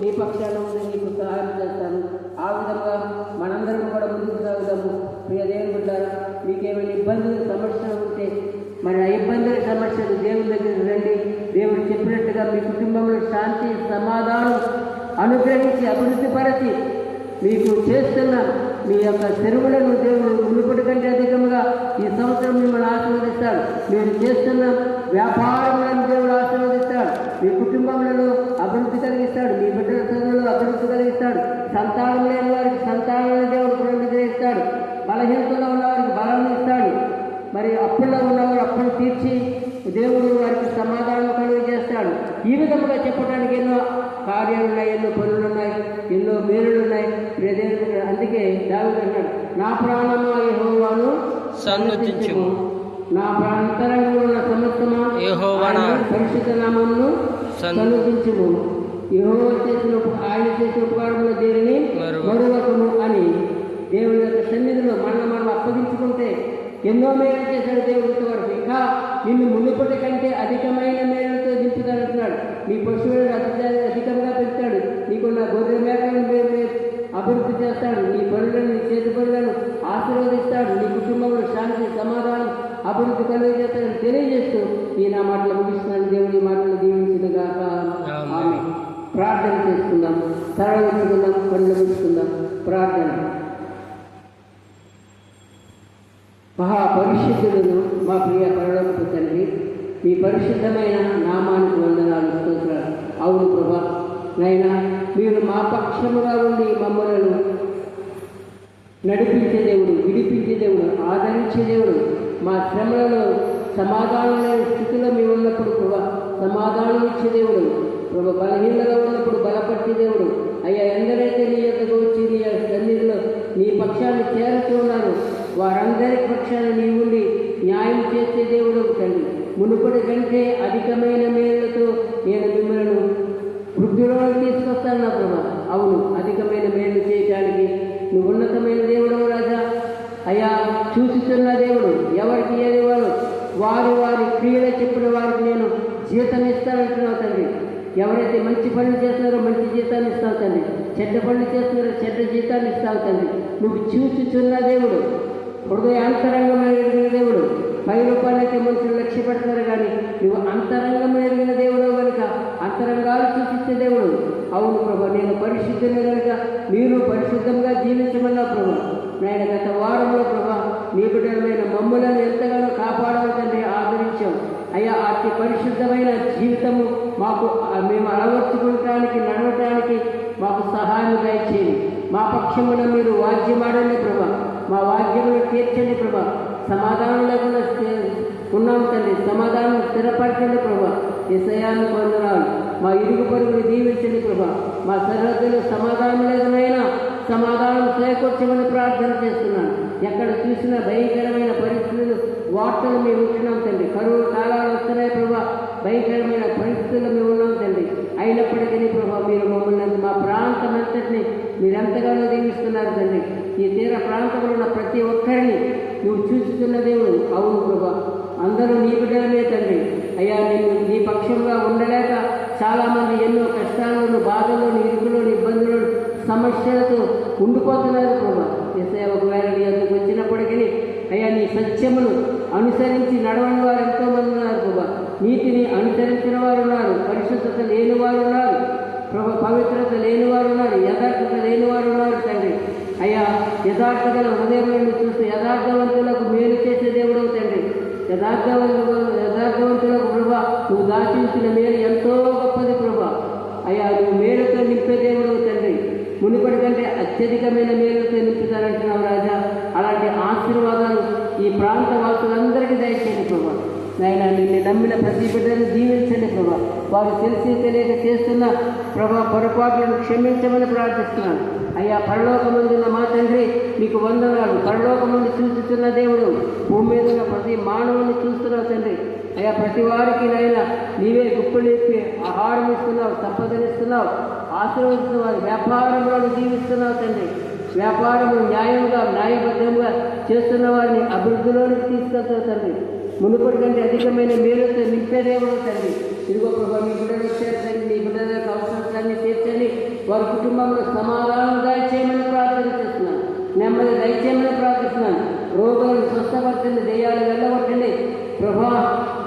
నీ పక్షాన ఉండి నీకు సహాయం చేస్తాను. ఆ విధంగా మనందరం కూడా ముందుకు సాగుదాము. ప్రియ దేవుని బిడ్డారా, మీకేమైనా ఇబ్బందులు సమస్యలు ఉంటే మరి సమస్యలు దేవుని దగ్గరికి రండి. దేవుడు చెప్పినట్టుగా మీ కుటుంబంలో శాంతి సమాధానం అనుగ్రహించి అభివృద్ధిపరచి మీకు చేస్తున్న మీ యొక్క చెరువులను దేవుడు మునుపటి కంటే అధికంగా ఈ సంవత్సరం మిమ్మల్ని ఆశీర్వదిస్తాడు. మీరు చేస్తున్న వ్యాపారములను దేవుడు ఆశీర్వదిస్తాడు. మీ కుటుంబంలో అభివృద్ధి కలిగిస్తాడు. మీ బిడ్డల చదువులో అభివృద్ధి కలిగిస్తాడు. సంతానం లేని వారికి సంతానాన్ని దేవుడు అనుగ్రహిస్తాడు. బలహీనతలో ఉన్న వారికి బలం ఇస్తాడు. మరి అప్పుల్లో ఉన్నవారు అప్పులు తీర్చి దేవుడు వారికి సమాధానం కలుగు చేస్తాడు. ఈ విధముగా చెప్పడానికి ఎన్నో కార్యాలు ఉన్నాయి, ఎన్నో పనులు ఉన్నాయి, ఎన్నో మేలులు ఉన్నాయి. అందుకే దావీదు అన్నాడు, నా ప్రాణమా యెహోవాను సన్నుతించుము, నా అంతరంగంలో ఉన్న సమస్తమా యెహోవా పరిశుద్ధ నామమును సన్నుతించుము. ఆయన చేసిన ఉపకారంలో దేనిని మరువకము అని దేవుని యొక్క సన్నిధిలో మనం అప్పగించుకుంటే ఎన్నో మేలు చేశాడు దేవుడు. ఇంతవరకు ఇంకా నిన్ను మునుపటి కంటే అధికమైన మేలుతో దింపుతాడంటున్నాడు. నీ పశువులను అధికంగా పెడతాడు. నీకున్న గొర్రె మేకలను అభివృద్ధి చేస్తాడు. నీ పనులను నీ చేతి పనులను ఆశీర్వదిస్తాడు. నీ కుటుంబంలో శాంతి సమాధానం అభివృద్ధి కలుగు చేస్తాడని తెలియజేస్తూ ఈ నా మాటలు ముగిస్తున్నాను. దేవుడి మాటలు దీవించుగాక. ఆమె ప్రార్థన చేసుకుందాం, తరలించుకుందాం, కళ్ళు ముగించుకుందాం. ప్రార్థన. మహాపరిశుద్ధులను మా ప్రియ పరలోకపు తండ్రి, మీ పరిశుద్ధమైన నామానికి వందనాలు, స్తోత్రాలు. అవును ప్రభా, నైనా మీరు మా పక్షముగా ఉండి మమ్మలను నడిపించే దేవుడు, విడిపించే దేవుడు, ఆదరించే దేవుడు. మా శ్రమలలో సమాధానం లేని స్థితిలో మేము ఉన్నప్పుడు ప్రభా సమాధానం ఇచ్చే దేవుడు. ప్రభా బలహీనగా ఉన్నప్పుడు బలపరిచే దేవుడు. అయ్యా, ఎందరైతే నీ యొక్కకు వచ్చి నీ సన్నిధిలో నీ పక్షాన్ని చేరుతూ ఉన్నారు వారందరి పక్షాన్ని నీ ఉండి న్యాయం చేసే దేవుడు తండ్రి. మునుపటి కంటే అధికమైన మేలుతో నేను మిమ్మల్ని వృద్ధిలోకి తీసుకొస్తాను నా ప్రభా. అవును, అధికమైన మేలు చేయడానికి నువ్వు ఉన్నతమైన దేవుడు రాజా. అయ్యా, చూస్తున్న దేవుడు, ఎవరికి ఏది వారు వారి క్రియలు చెప్పిన వారికి నేను జీతం ఇస్తానంటున్నావు తండ్రి. ఎవరైతే మంచి పనులు చేస్తున్నారో మంచి జీతాన్ని ఇస్తావు తండ్రి, చెడ్డ పనులు చేస్తున్నారో చెడ్డ జీతాన్ని ఇస్తావు తండ్రి. నువ్వు చూచుచున్న దేవుడు, హృదయాంతరంగమైన దేవుడు. 10 రూపాయలైతే మనుషులు లక్ష్య పెడతారు కానీ నువ్వు అంతరంగం ఎరిగిన దేవుడు కనుక అంతరంగాలు చూపించే దేవుడు. అవును ప్రభా, నేను పరిశుద్ధంగా కనుక మీరు పరిశుద్ధంగా జీవించమన్నా ప్రభా. నాయన గత వారంలో ప్రభా నీ బిడ్డలమైన మమ్ములను ఎంతగానో కాపాడాలి తండ్రి, ఆదరించాం. అయ్యా, అతి పరిశుద్ధమైన జీవితము మాకు మేము అలవర్చుకోవటానికి నడవటానికి మాకు సహాయం దయచేయండి. మా పక్షమున మీరు వాద్యమాడండి ప్రభా, మా వాద్యమును తీర్చండి ప్రభా. సమాధానం లేకుండా ఉన్నాం తండ్రి, సమాధానం స్థిరపరచండి ప్రభా. యేసయ్యాను వందనాలు. మా ఇరుగు పొరుగుని దీవించండి ప్రభా. మా సరిహద్దులో సమాధానం లేదనైనా సమాధానం చేకూర్చమని ప్రార్థన చేస్తున్నాను. ఎక్కడ చూసినా భయంకరమైన పరిస్థితులు వార్తలు మేము ఉంటున్నాం తండ్రి. కరువు కాలాలు వస్తున్నాయి ప్రభా, భయంకరమైన పరిస్థితుల్లో మేము ఉన్నాం తండ్రి. అయినప్పటికీ ప్రభా మీరు మమ్మల్ని మా ప్రాంతం అంతటిని మీరు ఎంతగానో దీవిస్తున్నారు తండ్రి. ఈ తీర ప్రాంతంలో ఉన్న ప్రతి ఒక్కరిని నువ్వు చూస్తున్న దేవుడు. అవును ప్రభా, అందరూ నీ బిడ్డలమే తండ్రి. అయ్యా, నేను నీ పక్షంగా ఉండలేక చాలామంది ఎన్నో కష్టాలను, బాధలను, ఇరుకులను, ఇబ్బందులను, సమస్యలతో ఉండిపోతున్నారు ప్రభా. యేసయ్య, ఒకవేళ నీ అందుకు వచ్చినప్పటికీ అయ్యా నీ సత్యమును అనుసరించి నడవని వారు ఎంతోమంది ఉన్నారు ప్రభా. నీతిని అనుసరించిన వారు ఉన్నారు, పరిశుద్ధత లేని వారు ఉన్నారు ప్రభా, పవిత్రత లేని వారు ఉన్నారు, యథార్థత లేని వారు ఉన్నారు తండ్రి. అయ్యా, యథార్థత హృదయములను చూస్తే యథార్థవంతులకు మేలు చేసే దేవుడు తండ్రి. యథార్థవంతులకు ప్రభా నువ్వు దాచించిన మేలు ఎంతో గొప్పది ప్రభా. అయ్యా, నువ్వు మేలుతో నింపే దేవుడు తండ్రి. మునుపటి కంటే అత్యధికమైన మేలుతో నింపుతారంటున్నావు రాజా. అలాంటి ఆశీర్వాదాలు ఈ ప్రాంత వాసులందరికీ దయచేయండి ప్రభా. నాయన, నిన్ను నమ్మిన ప్రతి బిడ్డను దీవించండి ప్రభా. వారు తెలిసి తెలియక చేస్తున్న ప్రభా పొరపాట్లను క్షమించమని ప్రార్థిస్తున్నాను. అయ్యా, పరలోకమందున్న మా తండ్రి మీకు వందనాలు. పరలోకమందు చూస్తున్న దేవుడు, భూమి మీద ఉన్న ప్రతి మానవుని చూస్తున్నావు తండ్రి. అయ్యా, ప్రతి వారికి నైనా నీవే గుప్పలేపి ఆహారం ఇస్తున్నావు, సంపదనిస్తున్నావు, ఆశీర్వదిస్తున్నారు. వ్యాపారంలో జీవిస్తున్నావు తండ్రి. వ్యాపారము న్యాయంగా న్యాయబద్ధంగా చేస్తున్న వారిని అభివృద్ధిలోనికి తీసుకెళ్తావు తండ్రి. మునుపటి కంటే అధికమైన మేలుతో నింపే దేవుడు తండ్రి. ఇదిగో ప్రభా, మీ బిడ్డలు వచ్చారు తండ్రి. మీ బిడ్డల యొక్క అవసరాలన్నీ తీర్చండి. వారి కుటుంబంలో సమాధానం దయచేయమని ప్రార్థన చేస్తున్నాను. నెమ్మది దయచేయమని ప్రార్థిస్తున్నాను. రోగులను స్వస్థపరచండి, దెయ్యాలు వెళ్ళగొట్టండి ప్రభా.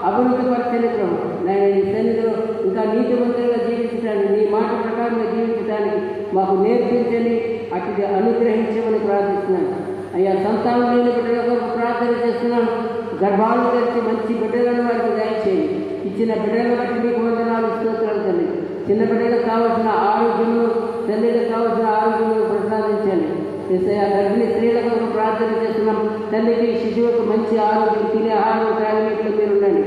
అభివృద్ధి పరచని ప్రభు నేను నీ సన్నిధిలో ఇంకా నీతివంతులుగా జీవించడానికి నీ మాట ప్రకారంగా జీవించడానికి మాకు నేర్పించని అటు అనుగ్రహించమని ప్రార్థిస్తున్నాను. అయ్యా సంతానం లేని బిడ్డల కొరకు ప్రార్థన చేస్తున్నాను. గర్భాలు తెరిచి మంచి బిడ్డలను వారికి దయచేయండి. ఇచ్చిన బిడ్డలను బట్టి మీకు వందనాలు స్తోత్రాలు తల్లి. చిన్న బిడ్డలకు కావాల్సిన ఆరోగ్యము, తల్లిలకు కావాల్సిన ఆరోగ్యము ప్రసాదించండి. గర్భిణీ స్త్రీల కొరకు ప్రార్థన చేస్తున్నాం. తల్లికి శిశువుకు మంచి ఆరోగ్యం, తినే ఆహారం త్రాగినట్లు మీరు ఉండండి.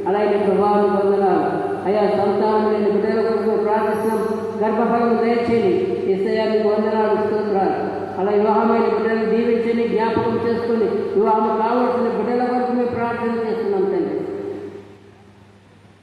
అలాగే ప్రభావం పొందనాలు. అయ్యా సంతానం లేని బిడ్డల కొరకు ప్రార్థిస్తున్నాం. గర్భఫలం దయచేయండి. యేసయ్యా మీకు వందనాలు స్తోత్రాలు. అలా వివాహమైన బిడ్డలను దీవించండి, జ్ఞాపకం చేసుకొని వివాహం కావాల్సిన బిడ్డల వరకు మేము ప్రార్థన చేస్తున్నాం తండ్రి.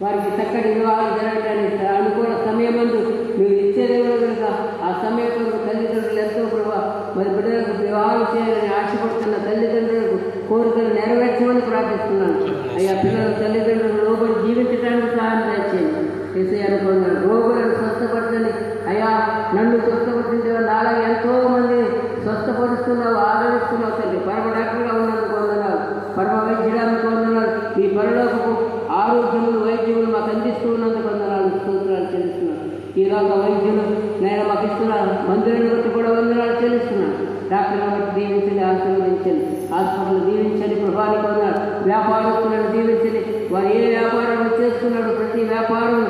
వారికి చక్కటి వివాహాలు జరగడానికి అనుకూల సమయమందు మీరు ఇచ్చేదేమో కనుక ఆ సమయంలో తల్లిదండ్రులు ఎంతో ప్రభావ మరి బిడ్డలకు వివాహాలు చేయాలని ఆశపడుతున్న తల్లిదండ్రులకు కోరికలు నెరవేర్చమని ప్రార్థిస్తున్నాను. అయ్యా పిల్లల తల్లిదండ్రులు లోబడి జీవించడానికి సహాయం చేయండి. ఏసయ్య పొందాను. రోగులను స్వస్థపరచండి. అయ్యా నన్ను స్వస్థపరిచిన నాలా ఎంతో మంది స్వస్థపరుస్తున్నావు, ఆదరిస్తున్నావు తండ్రి. పరమ డాక్టర్గా ఉన్నందుకు వందనాలు, పరమ వైద్యుడానికి వందనాలు. ఈ పరలోకపు ఆరోగ్యములు వైద్యములు మాకు అందిస్తూ ఉన్నందుకు వందనాలు స్తోత్రాలు చెల్లిస్తున్నాను. ఈలోక వైద్యులు నేను మాకు ఇస్తున్నారు, మందులను బట్టి కూడా వందనాలు చెల్లిస్తున్నాను. డాక్టర్లను బట్టి దీవించండి, ఆశీర్వదించండి. హాస్పిటల్ దీవించండి, ప్రభానికి వందనాలు. వ్యాపారస్తులను దీవించండి. వారు ఏ వ్యాపారం చేస్తున్నాడు ప్రతి వ్యాపారం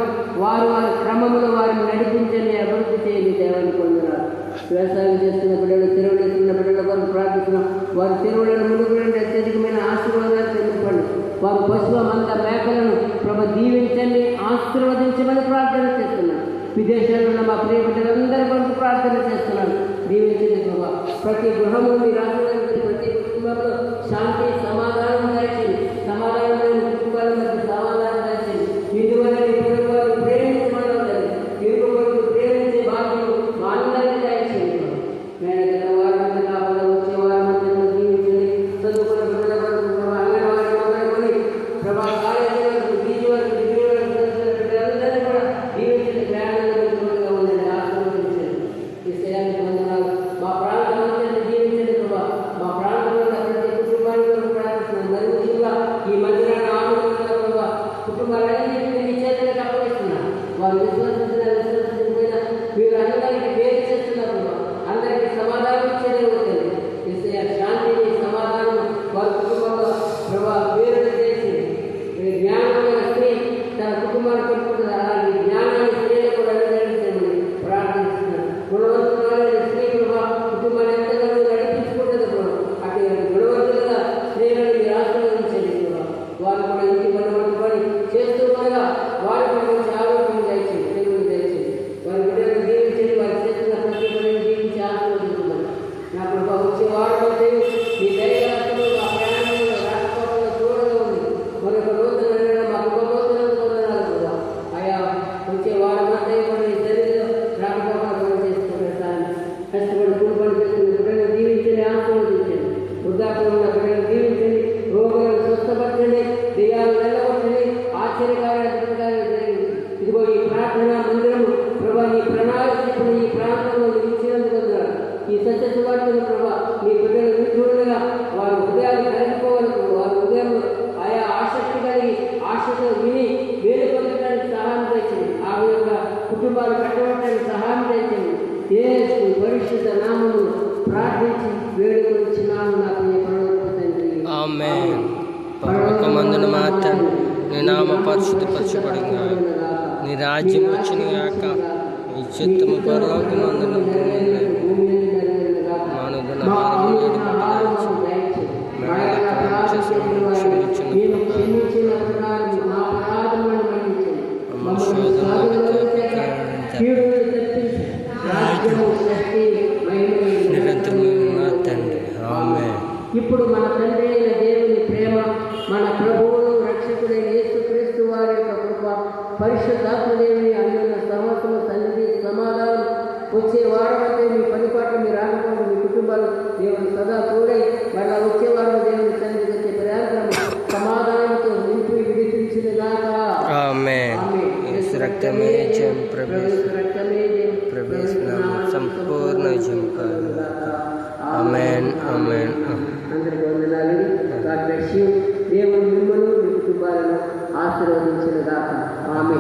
వారు వారి క్రమంలో వారిని నడిపించండి, అభివృద్ధి చేయండి. దేవానికి వందనాలు. వ్యవసాయం చేస్తున్న బిడ్డలు, చెరువులు వేస్తున్న బిడ్డల కొరకు ప్రార్థిస్తున్నాం. వారి చెరువులను మునుగులంటే అత్యధికమైన ఆశీర్వాదాలు చెందుకోండి. వారు పశువు మంద మేకలను ప్రభు దీవించండి, ఆశీర్వదించమని ప్రార్థన చేస్తున్నాను. విదేశాల్లో ఉన్న మా ప్రియ బిడ్డలందరి కొరకు ప్రార్థన చేస్తున్నాను. దీవించండి ప్రభు. ప్రతి గృహము మీరు ఆశీర్వదించండి. ప్రతి కుటుంబంలో శాంతి సమాధానం దయచేయండి. సమాధానమైన కుటుంబాల మధ్య సమాధానం దయచేయండి. ఇందువల్ల ఇప్పుడు వారు ప్రేమించమని ఇరుగు వరకు ప్రేమించే భాగ్యం మా అందరికీ దయచేయండి. నేను వారంతా కావాలి వచ్చే వారంతా జీవించండి. చదువుకున్న బిడ్డల వరకు అంగన్వాడీ మొదలుకొని ప్రభా కాలేజీ వరకు బీజీ వరకు డిగ్రీ వరకు బిడ్డలందరినీ కూడా జీవించండి. ప్రయాణంగా ఉండండి, ఆశీర్వదించండి. ఈ శ్రేయానికి వందనాలు. మా ప్రాంతం అంతా జీవించండి ప్రభా. మా ప్రాంతంలో ప్రతి కుటుంబాన్ని వరకు ప్రార్థిస్తున్నాం. మరి ముఖ్యంగా ఈ మందిరాన్ని ఆనందంగా ప్రభా కుటుంబాలన్నింటినీ మీ చేతులకు అప్పగిస్తున్నాను. వారు విశ్వసించకపోయినా మీరు అందరికీ వేరు చేస్తున్నారు. అందరికీ సమాధానం ఇచ్చేదే ఉంటుంది. శాంతిని సమాధానం వారి కుటుంబంలో ప్రభావ వేరు చేసి జ్ఞానమైన స్త్రీ తన కుటుంబాన్ని పెట్టుకుంటుంది. అలాగే జ్ఞానాన్ని స్త్రీలు కూడా అనుగ్రహించండి ప్రార్థిస్తున్నారు. గుణవంతులైన స్త్రీ ప్రభావ కుటుంబాన్ని ఎంతగానో నడిపించుకుంటుంది ప్రభావ. అటు గుణవంతులుగా స్త్రీలను మీరు ఆశీర్వదించండి ప్రభావ. వారు కూడా ఇంటి పని చేస్తూ ఉండగా వారి కూడా మంచి ఆరోగ్యం దయచేయండి, దేవుని దయచేయండి. వారి బిడ్డలను జీవించండి. వారి చేస్తున్న ప్రతి పనిని జీవించి ఆశీర్వదించుకున్నారు. నా ప్రభావ వచ్చే వారు మీ దయగలతో మా ప్రయాణంలో రాకపోవడంలో చూడగా ఉంది. మరొక రోజున మా కుటుంబోతులను పొందనాలు కూడా ఆయా వచ్చే వారు దయపడి శరీరంలో రాకపోవడం చేసుకుంటారు. కష్టపడి కూలిపడి చేస్తున్న బిడ్డలను జీవించండి, ఆశీర్వదించండి. వృద్ధాప్యంలో ఉన్న బిడ్డలను జీవించండి. రోగులను స్వస్థపరచండి, దెయ్యాలు వెళ్ళగొట్టండి, ఆశ్చర్యకార్యాలు జరిగింది. ఇదిగో ఈ ప్రార్థన మందిరము ప్రభా నీ ప్రణాళికను ఈ ప్రాంతంలో ఇచ్చినందుకు ఈ సత్య సువార్తను ప్రభా నీ బిడ్డలు వింటుండగా వారి హృదయాలు కలిగిపోవాలకు వారి హృదయంలో ఆయా ఆసక్తి కలిగి ఆశతో విని వేలు పొందడానికి సహాయం చేయండి. ఆ విధంగా కుటుంబాలు కట్టబట్టడానికి సహాయం చేయండి. యేసు పరిశుద్ధ నామమును ప్రార్థించి వేడుకొనిచున్నాను నా ప్రియ పరలోకపు తండ్రి. ఆమేన్. పరలోకమందున మా తండ్రి, నీ నామం పరిశుద్ధపరచబడును గాక. నీ రాజ్యం వచ్చును గాక. నీ చిత్తము పరలోకమందున ఇప్పుడు మన తండ్రి అయిన దేవుని ప్రేమ, మన ప్రభువును రక్షకుడైన యేసుక్రీస్తు వారి యొక్క కృప, పరిశుద్ధాత్మ దేవుని అన్యోన్య సహవాసము, సన్నిధి, సమాధానం వచ్చే వారమంటే మీ పనిపాట్లు మీరు ఆడుకోండి. మీ కుటుంబాలు దేవుని సదా తోడై మళ్ళా వచ్చే వారం దేవుని సన్నిధికి వచ్చే ప్రయాణం సమాధానంతో నింపి విడిపించిన దాకా రక్తమే జయం ప్రవేశ సంపూర్ణ జయం. ఆమేన్ ఆమేన్. అందరికీ వందనాలు. దేవుని మిమ్మల్ని మీ కుటుంబాలను ఆశీర్వదించిన దాకా ఆమె